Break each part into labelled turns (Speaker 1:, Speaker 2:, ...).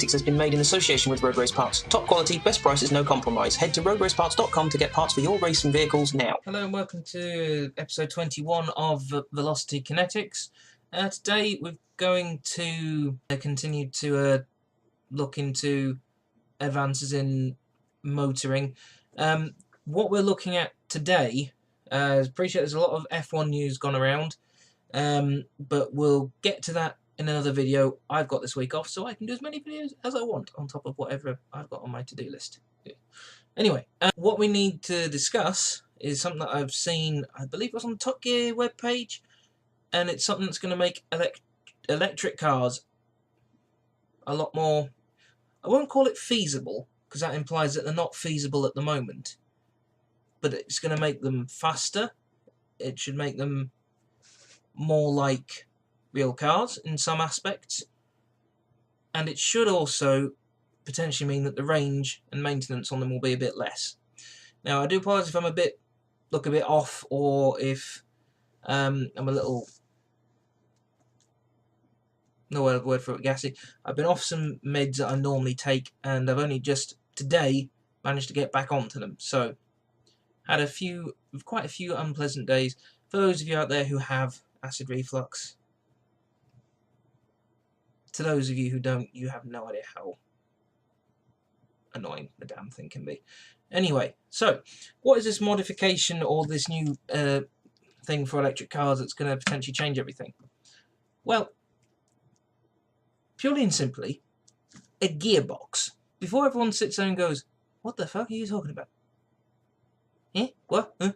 Speaker 1: Kinetics has been made in association with Road Race Parts. Top quality, best prices, no compromise. Head to roadraceparts.com to get parts for your racing vehicles now.
Speaker 2: Hello and welcome to episode 21 of Velocity Kinetics. Today we're going to continue to look into advances in motoring. What we're looking at today, I appreciate there's a lot of F1 news gone around, but we'll get to that in another video. I've got this week off, so I can do as many videos as I want on top of whatever I've got on my to-do list. Yeah. Anyway, what we need to discuss is something that I've seen, I believe it was on the Top Gear webpage, and it's something that's going to make electric cars a lot more, I won't call it feasible, because that implies that they're not feasible at the moment, but it's going to make them faster. It should make them more like real cars in some aspects, and it should also potentially mean that the range and maintenance on them will be a bit less. Now, I do apologise if I'm look a bit off, or if I'm a little, no word for it, gassy. I've been off some meds that I normally take, and I've only just today managed to get back onto them. So, had quite a few unpleasant days. For those of you out there who have acid reflux, to those of you who don't, you have no idea how annoying the damn thing can be. Anyway, so what is this modification or this new thing for electric cars that's going to potentially change everything? Well, purely and simply, a gearbox. Before everyone sits there and goes, what the fuck are you talking about? Eh? What? Huh?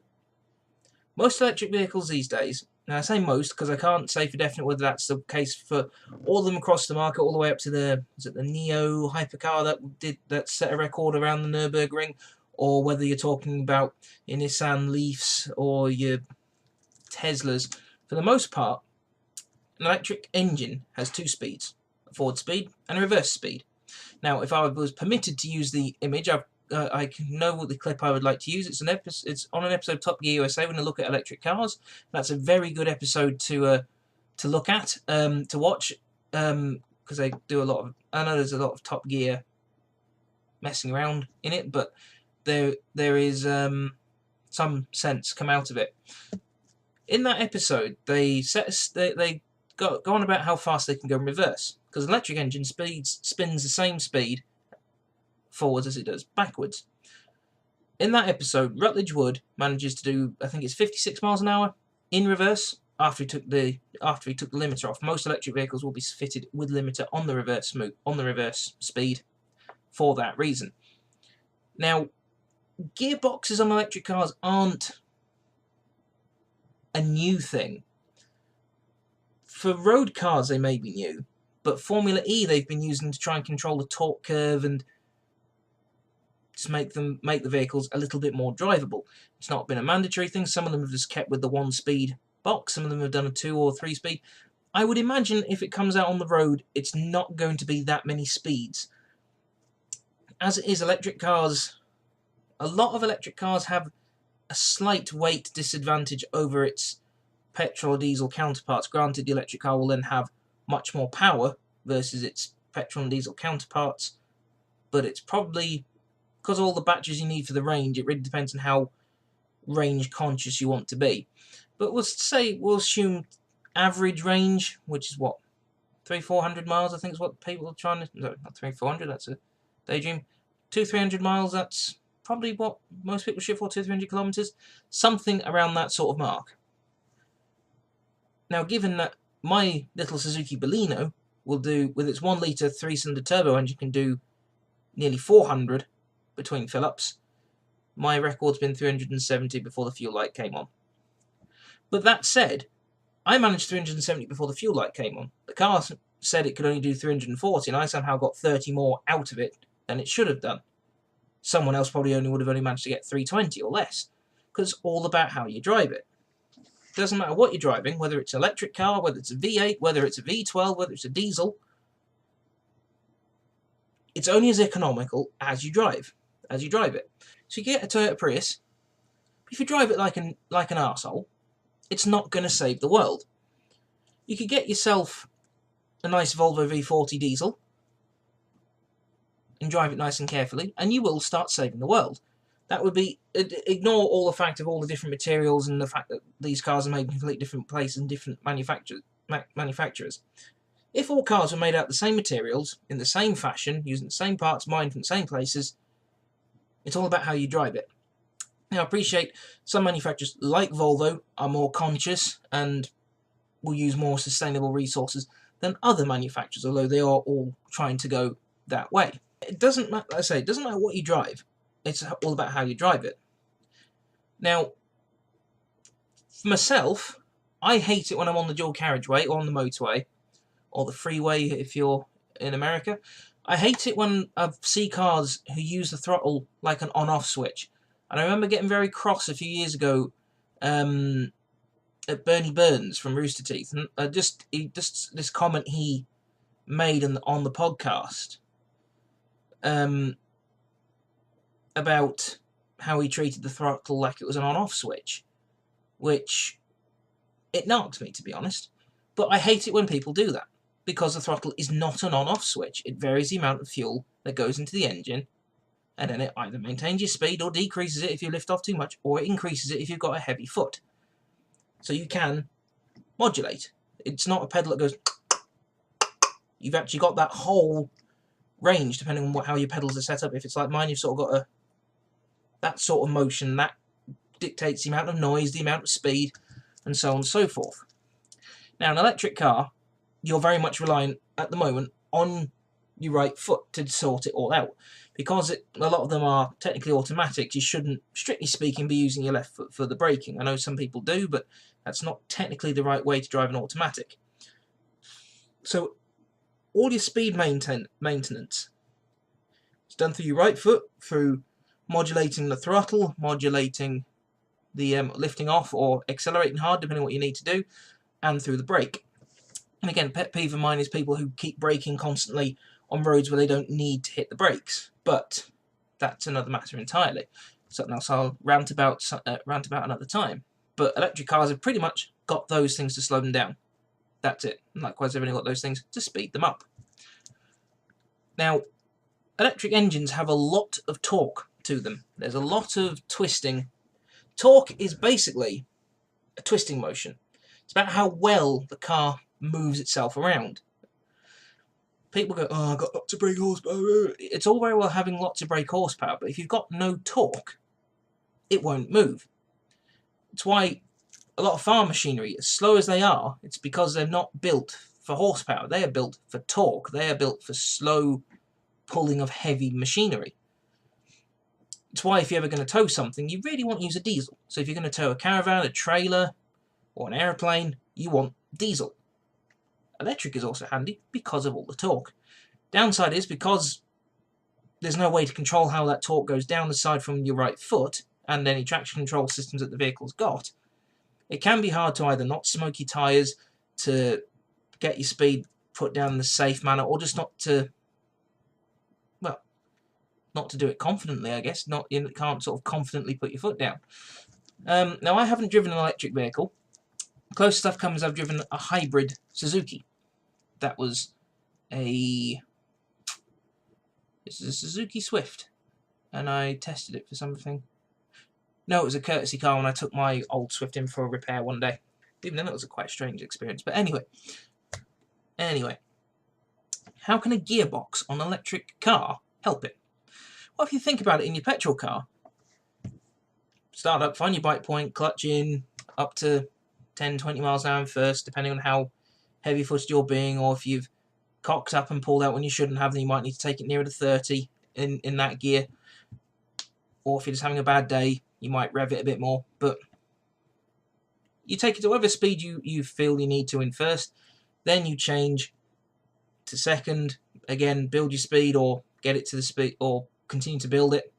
Speaker 2: Most electric vehicles these days, now I say most because I can't say for definite whether that's the case for all of them across the market, all the way up to the Neo hypercar that set a record around the Nürburgring, or whether you're talking about your Nissan Leafs or your Teslas. For the most part, an electric engine has two speeds, a forward speed and a reverse speed. Now, if I was permitted to use the image, I know what the clip I would like to use. It's on an episode of Top Gear USA when I look at electric cars. That's a very good episode to look at, to watch, because they do a lot of. I know there's a lot of Top Gear messing around in it, but there is some sense come out of it. In that episode, they go on about how fast they can go in reverse, because an electric engine spins the same speed forwards as it does backwards. In that episode, Rutledge Wood manages to do, I think it's 56 miles an hour in reverse after he took the limiter off. Most electric vehicles will be fitted with limiter on the reverse speed for that reason. Now, gearboxes on electric cars aren't a new thing. For road cars, they may be new, but Formula E they've been using to try and control the torque curve and to make the vehicles a little bit more drivable. It's not been a mandatory thing. Some of them have just kept with the 1-speed box. Some of them have done a 2 or 3 speed. I would imagine if it comes out on the road, it's not going to be that many speeds. As it is, electric cars, a lot of electric cars have a slight weight disadvantage over its petrol or diesel counterparts. Granted, the electric car will then have much more power versus its petrol and diesel counterparts, but it's probably, because all the batteries you need for the range, it really depends on how range conscious you want to be. But we'll assume average range, which is what, 300-400 miles, I think is what people are trying to, no, not 300-400, that's a daydream. 200-300 miles, that's probably what most people shoot for, 200-300 kilometers, something around that sort of mark. Now, given that my little Suzuki Baleno will do, with its 1-litre 3-cylinder turbo engine, can do nearly 400 between fill-ups, my record's been 370 before the fuel light came on. But that said, I managed 370 before the fuel light came on. The car said it could only do 340, and I somehow got 30 more out of it than it should have done. Someone else probably would have only managed to get 320 or less, because it's all about how you drive it. It doesn't matter what you're driving, whether it's an electric car, whether it's a V8, whether it's a V12, whether it's a diesel. It's only as economical as you drive it. So you get a Toyota Prius, but if you drive it like an arsehole, it's not going to save the world. You could get yourself a nice Volvo V40 diesel, and drive it nice and carefully, and you will start saving the world. That would be, ignore all the fact of all the different materials and the fact that these cars are made in completely different places and different manufacturers. If all cars were made out of the same materials, in the same fashion, using the same parts, mined from the same places, it's all about how you drive it. Now, I appreciate some manufacturers, like Volvo, are more conscious and will use more sustainable resources than other manufacturers, although they are all trying to go that way. It doesn't matter, like I say, it doesn't matter what you drive. It's all about how you drive it. Now, for myself, I hate it when I'm on the dual carriageway or on the motorway or the freeway if you're in America. I hate it when I see cars who use the throttle like an on-off switch. And I remember getting very cross a few years ago at Bernie Burns from Rooster Teeth, and just this comment he made on the podcast about how he treated the throttle like it was an on-off switch, which it knocked me, to be honest. But I hate it when people do that, because the throttle is not an on-off switch. It varies the amount of fuel that goes into the engine, and then it either maintains your speed or decreases it if you lift off too much, or it increases it if you've got a heavy foot. So you can modulate. It's not a pedal that goes... You've actually got that whole range, depending on how your pedals are set up. If it's like mine, you've sort of got that sort of motion that dictates the amount of noise, the amount of speed, and so on and so forth. Now, an electric car, you're very much reliant at the moment on your right foot to sort it all out. Because a lot of them are technically automatics, you shouldn't, strictly speaking, be using your left foot for the braking. I know some people do, but that's not technically the right way to drive an automatic. So all your speed maintenance is done through your right foot, through modulating the throttle, modulating the lifting off or accelerating hard, depending on what you need to do, and through the brake. And again, pet peeve of mine is people who keep braking constantly on roads where they don't need to hit the brakes. But that's another matter entirely. Something else I'll rant about another time. But electric cars have pretty much got those things to slow them down. That's it. And likewise, they've only got those things to speed them up. Now, electric engines have a lot of torque to them. There's a lot of twisting. Torque is basically a twisting motion. It's about how well the car moves itself around. People go, oh, I've got lots of brake horsepower. It's all very well having lots of brake horsepower, but if you've got no torque, it won't move. It's why a lot of farm machinery, as slow as they are, it's because they're not built for horsepower. They are built for torque. They are built for slow pulling of heavy machinery. It's why if you're ever going to tow something, you really want to use a diesel. So if you're going to tow a caravan, a trailer, or an airplane, you want diesel. Electric is also handy because of all the torque. Downside is because there's no way to control how that torque goes down the side from your right foot and any traction control systems that the vehicle's got. It can be hard to either not smoke your tyres, to get your speed put down in a safe manner, or just not to do it confidently, I guess. You can't sort of confidently put your foot down. Now, I haven't driven an electric vehicle. Closest I've come is I've driven a hybrid Suzuki. That was this is a Suzuki Swift, and I tested it for something. No, it was a courtesy car when I took my old Swift in for a repair one day. Even then, it was a quite strange experience. But anyway, how can a gearbox on an electric car help it? Well, if you think about it, in your petrol car, start up, find your bite point, clutch in, up to 10, 20 miles an hour first, depending on how heavy-footed you're being, or if you've cocked up and pulled out when you shouldn't have, then you might need to take it nearer to 30 in that gear. Or if you're just having a bad day, you might rev it a bit more. But you take it to whatever speed you feel you need to in first, then you change to second, again, build your speed, or get it to the speed, or continue to build it.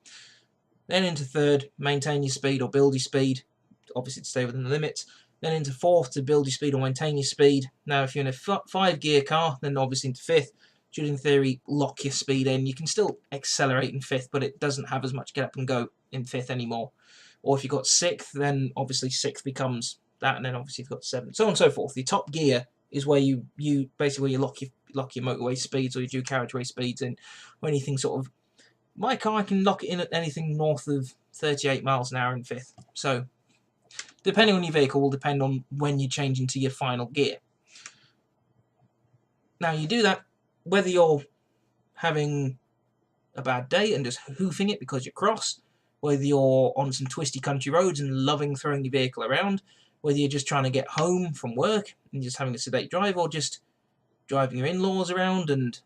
Speaker 2: Then into third, maintain your speed or build your speed, obviously to stay within the limits. Then into fourth to build your speed or maintain your speed. Now, if you're in a 5-gear car, then obviously into fifth, should in theory lock your speed in. You can still accelerate in fifth, but it doesn't have as much get up and go in fifth anymore. Or if you've got sixth, then obviously sixth becomes that, and then obviously you've got seventh, so on and so forth. The top gear is where you basically where you lock your motorway speeds or your dual carriageway speeds in, or anything sort of. My car can lock it in at anything north of 38 miles an hour in fifth. So, depending on your vehicle, will depend on when you change into your final gear. Now, you do that whether you're having a bad day and just hoofing it because you're cross, whether you're on some twisty country roads and loving throwing your vehicle around, whether you're just trying to get home from work and just having a sedate drive, or just driving your in-laws around and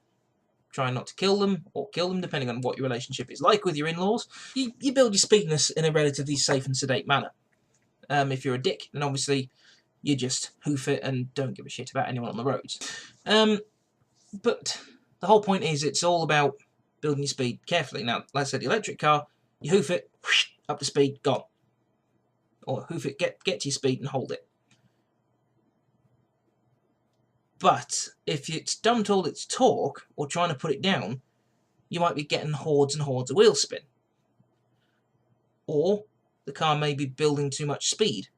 Speaker 2: trying not to kill them, or kill them, depending on what your relationship is like with your in-laws. You build your speediness in a relatively safe and sedate manner. If you're a dick, then obviously you just hoof it and don't give a shit about anyone on the roads. But the whole point is it's all about building your speed carefully. Now, like I said, the electric car, you hoof it, whoosh, up to speed, gone. Or hoof it, get to your speed and hold it. But if it's dumped all its torque, or trying to put it down, you might be getting hordes and hordes of wheel spin. Or the car may be building too much speed.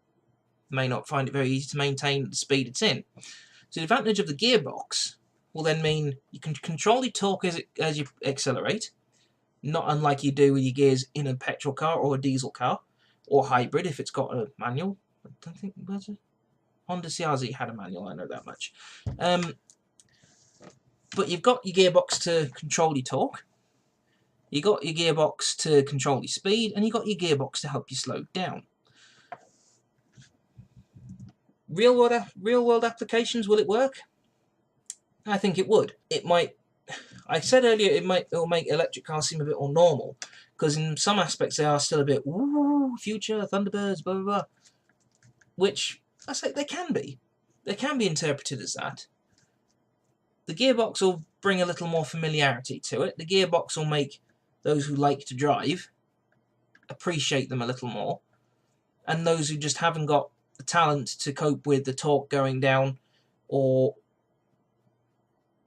Speaker 2: You may not find it very easy to maintain the speed it's in. So the advantage of the gearbox will then mean you can control your torque as you accelerate, not unlike you do with your gears in a petrol car or a diesel car, or hybrid if it's got a manual. I don't think was it? Honda CRZ had a manual, I know that much. But you've got your gearbox to control your torque, you've got your gearbox to control your speed, and you've got your gearbox to help you slow down. Real world applications, will it work? I think it would. It might. I said earlier it'll make electric cars seem a bit more normal, because in some aspects they are still a bit woo, future, Thunderbirds, blah blah blah. Which I say they can be. They can be interpreted as that. The gearbox will bring a little more familiarity to it. The gearbox will make those who like to drive appreciate them a little more, and those who just haven't got the talent to cope with the torque going down, or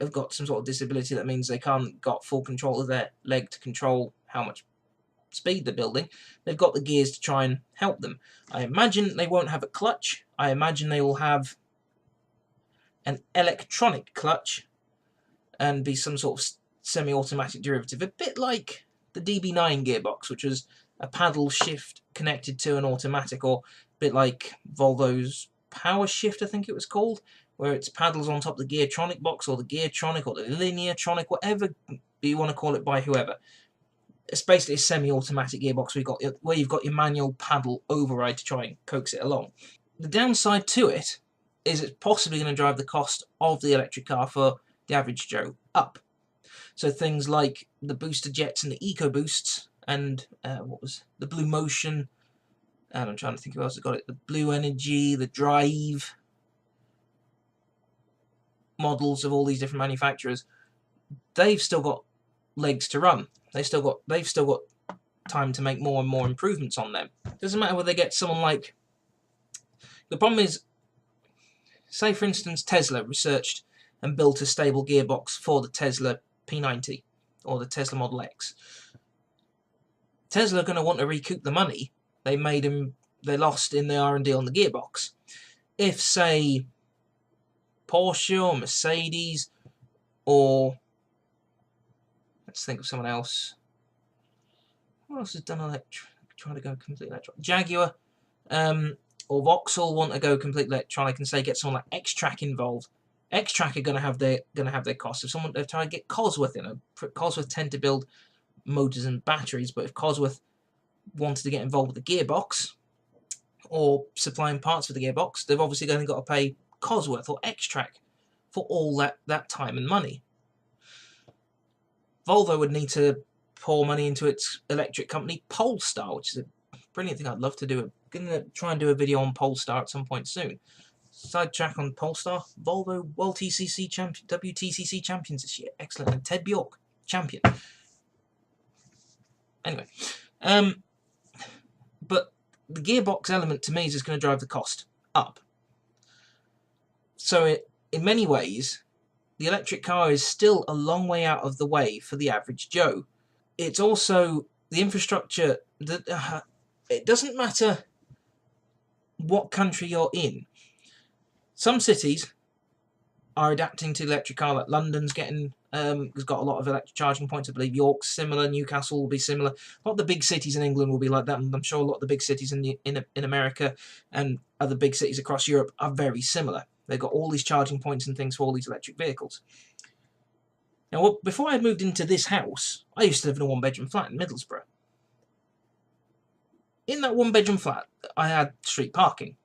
Speaker 2: have got some sort of disability that means they can't got full control of their leg to control how much speed they're building, they've got the gears to try and help them. I imagine they won't have a clutch. I imagine they will have an electronic clutch and be some sort of semi-automatic derivative, a bit like the DB9 gearbox, which was a paddle shift connected to an automatic, or a bit like Volvo's Power Shift, I think it was called, where it's paddles on top of the Geartronic box, or the Geartronic, or the Lineartronic, whatever you want to call it by whoever. It's basically a semi-automatic gearbox where you've got your manual paddle override to try and coax it along. The downside to it is it's possibly going to drive the cost of the electric car for the average Joe up. So things like the booster jets and the EcoBoosts, and what was the Blue Motion, and I'm trying to think who else has got it, the Blue Energy, the Drive models of all these different manufacturers, they've still got legs to run. They've still got time to make more and more improvements on them. Doesn't matter whether they get someone like. The problem is, say for instance Tesla researched and built a stable gearbox for the Tesla P90 or the Tesla Model X. Tesla are going to want to recoup the money they lost in the R&D on the gearbox. If say Porsche or Mercedes, or let's think of someone else. Who else has done trying to go completely electronic? Jaguar or Vauxhall want to go completely electronic and say get someone like X-Track involved. X-Track are going to have their costs. If someone they're trying to get Cosworth in, Cosworth tend to build motors and batteries, but if Cosworth wanted to get involved with the gearbox or supplying parts for the gearbox, they've obviously got to pay Cosworth or X-Track for all that time and money. Volvo would need to pour money into its electric company Polestar, which is a brilliant thing I'd love to do. I'm going to try and do a video on Polestar at some point soon. Sidetrack on Polestar. Volvo World TCC champion, WTCC champions this year. Excellent. And Ted Bjork, champion. Anyway, but the gearbox element to me is just going to drive the cost up. So in many ways, the electric car is still a long way out of the way for the average Joe. It's also the infrastructure that it doesn't matter what country you're in. Some cities are adapting to the electric car. Like London's getting, has got a lot of electric charging points. I believe York's similar, Newcastle will be similar. A lot of the big cities in England will be like that, and I'm sure a lot of the big cities in America and other big cities across Europe are very similar. They've got all these charging points and things for all these electric vehicles. Now, before I moved into this house, I used to live in a one-bedroom flat in Middlesbrough. In that one-bedroom flat, I had street parking.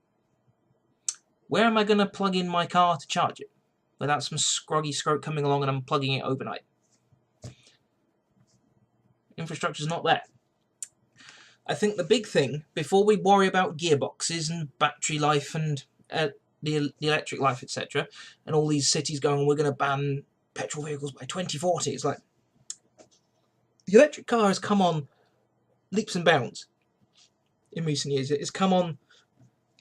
Speaker 2: Where am I going to plug in my car to charge it without some scroggy scrote coming along and unplugging it overnight? Infrastructure's not there. I think the big thing, before we worry about gearboxes and battery life and the electric life, etc., and all these cities going, we're going to ban petrol vehicles by 2040, it's like, the electric car has come on leaps and bounds in recent years. It has come on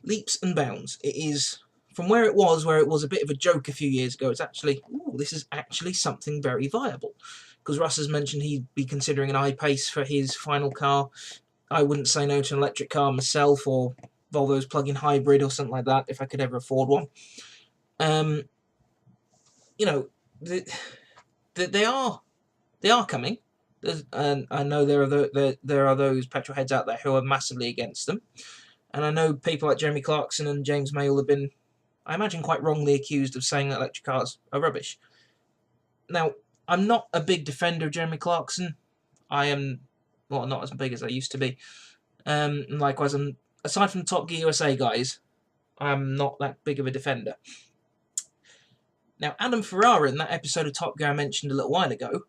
Speaker 2: leaps and bounds. It is, from where it was a bit of a joke a few years ago, it's actually, ooh, this is actually something very viable. Because Russ has mentioned he'd be considering an I-Pace for his final car. I wouldn't say no to an electric car myself, or Volvo's plug-in hybrid or something like that, if I could ever afford one. You know, they are coming. And I know there are those petrol heads out there who are massively against them. And I know people like Jeremy Clarkson and James May will have been, I imagine, quite wrongly accused of saying that electric cars are rubbish. Now, I'm not a big defender of Jeremy Clarkson. I am, well, not as big as I used to be. Likewise, aside from Top Gear USA guys, I'm not that big of a defender. Now, Adam Ferrara, in that episode of Top Gear I mentioned a little while ago,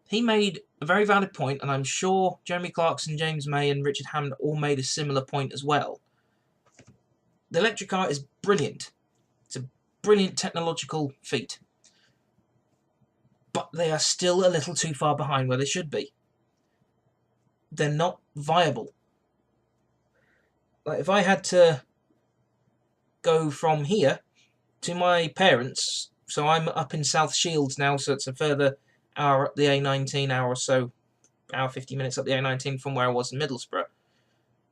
Speaker 2: he made a very valid point, and I'm sure Jeremy Clarkson, James May, and Richard Hammond all made a similar point as well. The electric car is brilliant. It's a brilliant technological feat. But they are still a little too far behind where they should be. They're not viable. Like, if I had to go from here to my parents', so I'm up in South Shields now, so it's a further hour up the A19, hour or so, hour 50 minutes up the A19 from where I was in Middlesbrough.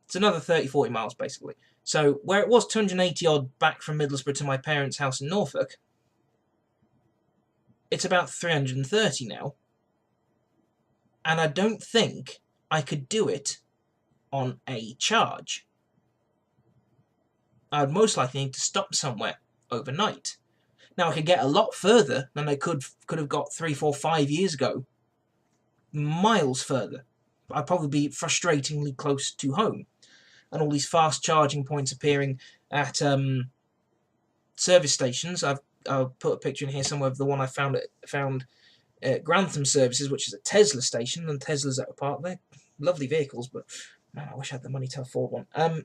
Speaker 2: It's another 30-40 miles, basically. So, where it was 280 odd back from Middlesbrough to my parents' house in Norfolk, it's about 330 now. And I don't think I could do it on a charge. I'd most likely need to stop somewhere overnight. Now, I could get a lot further than I could have got 3, 4, 5 years ago. Miles further. I'd probably be frustratingly close to home. And all these fast charging points appearing at service stations. I'll put a picture in here somewhere of the one I found at Grantham Services, which is a Tesla station, and Teslas at a park there. Lovely vehicles, but man, I wish I had the money to afford one.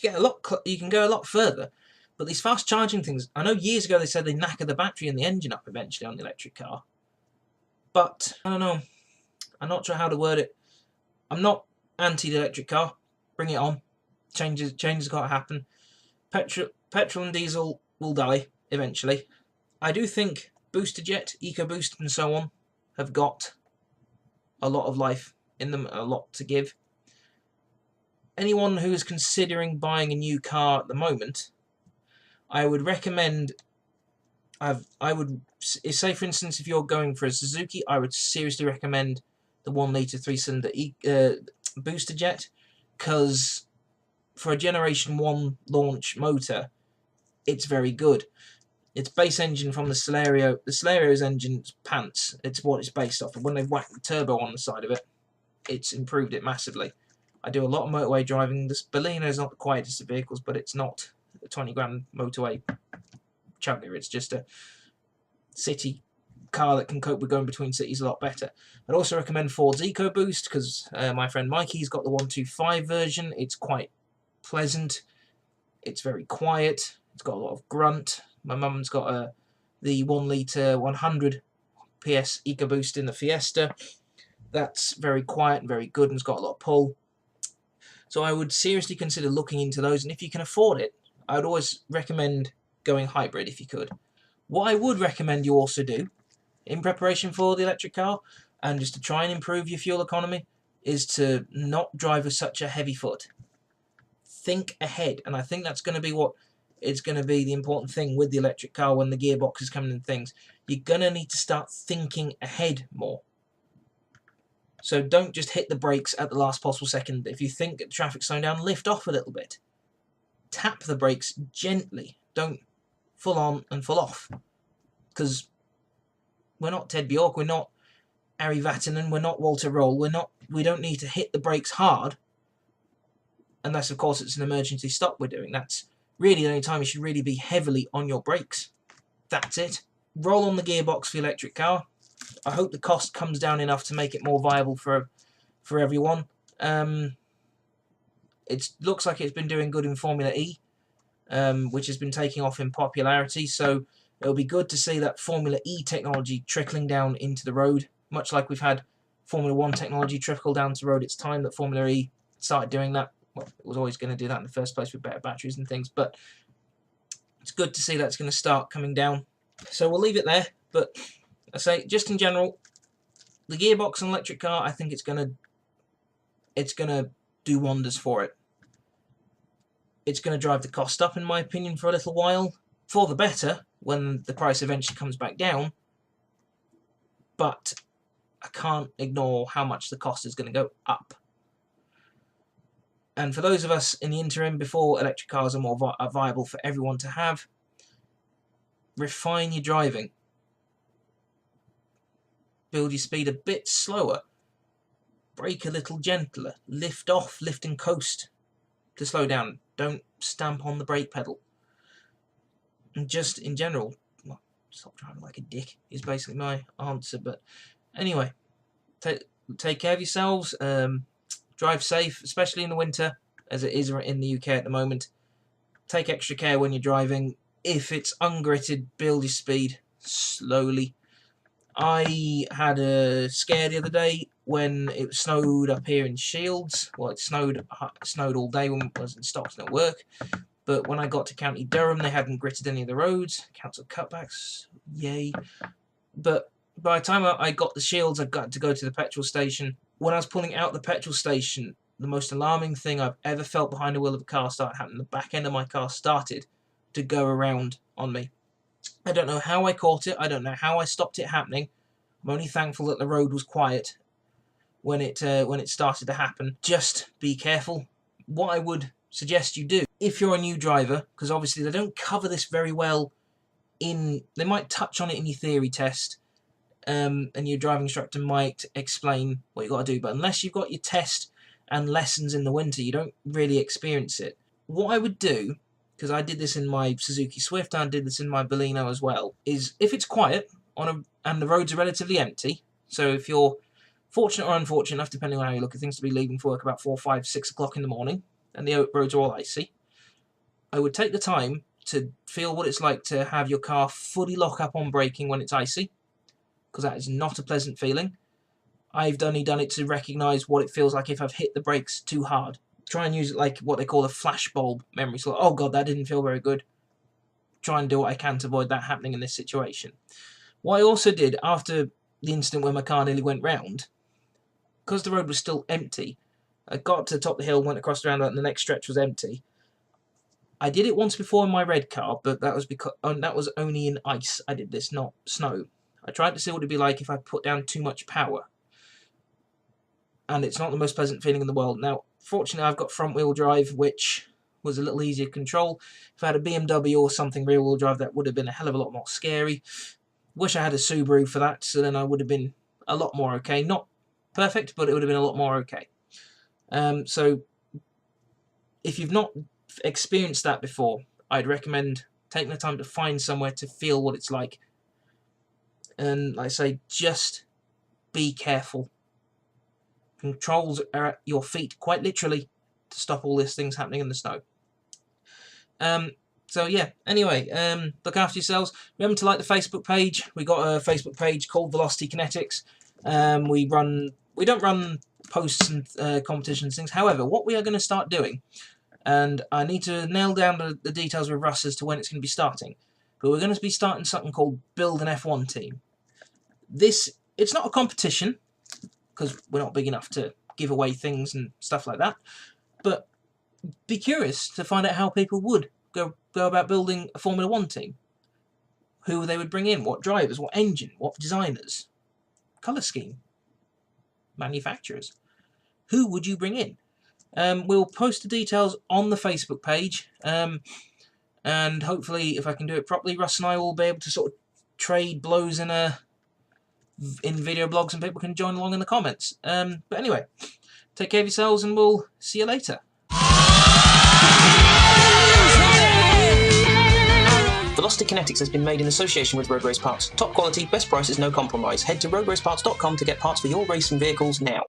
Speaker 2: You can go a lot further, but these fast charging things, I know years ago they said they knacker the battery and the engine up eventually on the electric car, but I don't know. I'm not sure how to word it. I'm not anti the electric car. Bring it on. Changes got to happen. Petrol and diesel will die eventually. I do think Boosterjet, EcoBoost, and so on have got a lot of life in them, a lot to give. Anyone who is considering buying a new car at the moment, I would recommend. I would say, for instance, if you're going for a Suzuki, I would seriously recommend the 1-litre 3-cylinder Boosterjet, because for a Generation 1 launch motor, it's very good. It's base engine from the Celerio. The Celerio's engine's pants. It's what it's based off of. When they've whacked the turbo on the side of it, it's improved it massively. I do a lot of motorway driving. This Baleno is not the quietest of vehicles, but it's not a 20 grand motorway chugger. It's just a city car that can cope with going between cities a lot better. I'd also recommend Ford's EcoBoost, because my friend Mikey's got the 125 version. It's quite pleasant. It's very quiet. It's got a lot of grunt. My mum's got the 1-litre 100 PS EcoBoost in the Fiesta. That's very quiet and very good, and it's got a lot of pull. So I would seriously consider looking into those, and if you can afford it, I would always recommend going hybrid if you could. What I would recommend you also do, in preparation for the electric car, and just to try and improve your fuel economy, is to not drive with such a heavy foot. Think ahead, and I think that's going to be what it's going to be the important thing with the electric car when the gearbox is coming and things. You're going to need to start thinking ahead more. So don't just hit the brakes at the last possible second. If you think the traffic's slowing down, lift off a little bit. Tap the brakes gently. Don't full on and full off. Because we're not Ted Bjork, we're not Ari Vatanen, we're not Walter Roll, we don't need to hit the brakes hard. Unless, of course, it's an emergency stop we're doing. That's really the only time you should really be heavily on your brakes. That's it. Roll on the gearbox for the electric car. I hope the cost comes down enough to make it more viable for everyone. It looks like it's been doing good in Formula E, which has been taking off in popularity. So it'll be good to see that Formula E technology trickling down into the road, much like we've had Formula 1 technology trickle down to the road. It's time that Formula E started doing that. Well, it was always going to do that in the first place with better batteries and things, but it's good to see that's going to start coming down. So we'll leave it there, but I say, just in general, the gearbox and electric car, I think it's gonna do wonders for it. It's gonna drive the cost up, in my opinion, for a little while, for the better when the price eventually comes back down. But I can't ignore how much the cost is going to go up. And for those of us in the interim, before electric cars are more viable for everyone to have, refine your driving. Build your speed a bit slower. Brake a little gentler. Lift off, lift and coast to slow down. Don't stamp on the brake pedal. And just in general, well, stop driving like a dick is basically my answer. But anyway, take care of yourselves. Drive safe, especially in the winter, as it is in the UK at the moment. Take extra care when you're driving. If it's ungritted, build your speed slowly. I had a scare the other day when it snowed up here in Shields. Well, it snowed all day when it wasn't stopped at work. But when I got to County Durham, they hadn't gritted any of the roads. Council cutbacks, yay. But by the time I got the Shields, I got to go to the petrol station. When I was pulling out the petrol station, the most alarming thing I've ever felt behind the wheel of a car started happening. The back end of my car started to go around on me. I don't know how I caught it. I don't know how I stopped it happening. I'm only thankful that the road was quiet when it started to happen. Just be careful. What I would suggest you do, if you're a new driver, because obviously they don't cover this very well they might touch on it in your theory test, and your driving instructor might explain what you got to do, but unless you've got your test and lessons in the winter, you don't really experience it. What I would do, because I did this in my Suzuki Swift and I did this in my Baleno as well, is if it's quiet and the roads are relatively empty, so if you're fortunate or unfortunate enough, depending on how you look at things, to be leaving for work about 4, 5, 6 o'clock in the morning, and the roads are all icy, I would take the time to feel what it's like to have your car fully lock up on braking when it's icy, because that is not a pleasant feeling. I've only done it to recognise what it feels like if I've hit the brakes too hard. Try and use it like what they call a flashbulb memory. So, oh god, that didn't feel very good. Try and do what I can to avoid that happening in this situation. What I also did after the incident where my car nearly went round, because the road was still empty, I got to the top of the hill, went across the roundabout, and the next stretch was empty. I did it once before in my red car, but that was that was only in ice. I did this, not snow. I tried to see what it'd be like if I put down too much power. And it's not the most pleasant feeling in the world. Now, fortunately, I've got front-wheel drive, which was a little easier to control. If I had a BMW or something rear-wheel drive, that would have been a hell of a lot more scary. Wish I had a Subaru for that, so then I would have been a lot more okay. Not perfect, but it would have been a lot more okay. So, if you've not experienced that before, I'd recommend taking the time to find somewhere to feel what it's like. And like I say, just be careful. Controls are at your feet, quite literally, to stop all these things happening in the snow. So yeah, anyway, look after yourselves. Remember to like the Facebook page. We got a Facebook page called Velocity Kinetics. We don't run posts and competitions things. However, what we are going to start doing, and I need to nail down the details with Russ as to when it's going to be starting, but we're going to be starting something called Build an F1 Team. It's not a competition, because we're not big enough to give away things and stuff like that, but be curious to find out how people would go go about building a Formula 1 team? Who they would bring in, what drivers, what engine, what designers, colour scheme, manufacturers. Who would you bring in? We'll post the details on the Facebook page, and hopefully, if I can do it properly, Russ and I will be able to sort of trade blows in video blogs, and people can join along in the comments. But anyway, take care of yourselves, and we'll see you later.
Speaker 1: Velocity Kinetics has been made in association with Road Race Parts. Top quality, best prices, no compromise. Head to roadraceparts.com to get parts for your racing vehicles now.